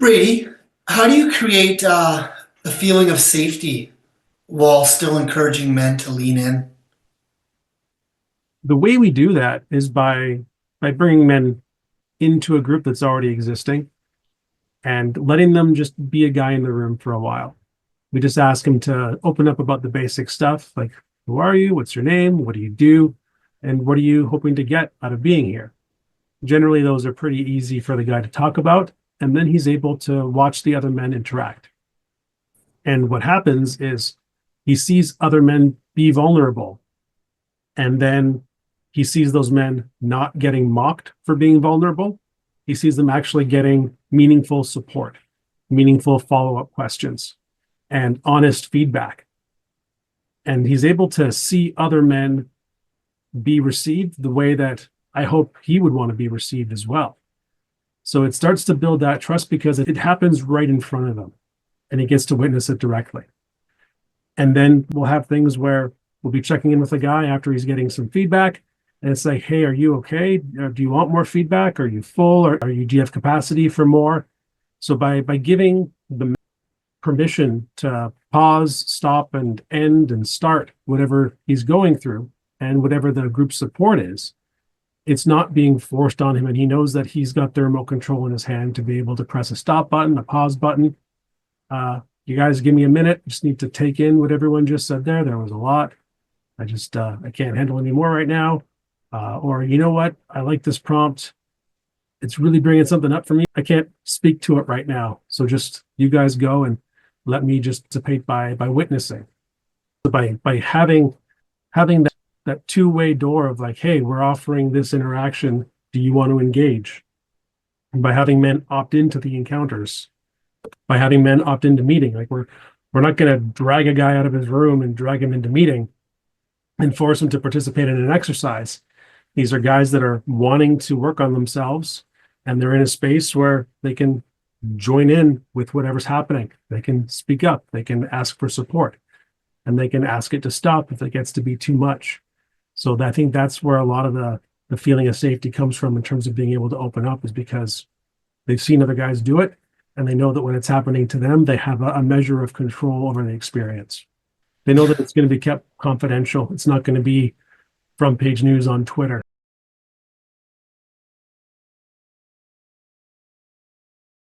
Brady, how do you create a feeling of safety while still encouraging men to lean in? The way we do that is by bringing men into a group that's already existing and letting them just be a guy in the room for a while. We just ask them to open up about the basic stuff like, who are you? What's your name? What do you do? And what are you hoping to get out of being here? Generally, those are pretty easy for the guy to talk about. And then he's able to watch the other men interact. And what happens is he sees other men be vulnerable. And then he sees those men not getting mocked for being vulnerable. He sees them actually getting meaningful support, meaningful follow-up questions, and honest feedback. And he's able to see other men be received the way that I hope he would want to be received as well. So it starts to build that trust because it happens right in front of him and he gets to witness it directly. And then we'll have things where we'll be checking in with a guy after he's getting some feedback. And it's like, hey, are you okay? Do you want more feedback? Are you full? Or do you have capacity for more? So by giving the permission to pause, stop, and end and start whatever he's going through and whatever the group support is, it's not being forced on him. And he knows that he's got the remote control in his hand to be able to press a stop button, a pause button. You guys give me a minute. Just need to take in what everyone just said there. There was a lot. I can't handle any more right now. Or you know what? I like this prompt. It's really bringing something up for me. I can't speak to it right now. So just you guys go and let me just participate by witnessing. By having that two-way door of like, hey, we're offering this interaction. Do you want to engage? And by having men opt into the encounters, by having men opt into meeting, like we're not going to drag a guy out of his room and drag him into meeting and force him to participate in an exercise. These are guys that are wanting to work on themselves, and they're in a space where they can join in with whatever's happening. They can speak up, they can ask for support, and they can ask it to stop if it gets to be too much. So I think that's where a lot of the feeling of safety comes from in terms of being able to open up, is because they've seen other guys do it, and they know that when it's happening to them, they have a measure of control over the experience. They know that it's going to be kept confidential. It's not going to be front page news on Twitter.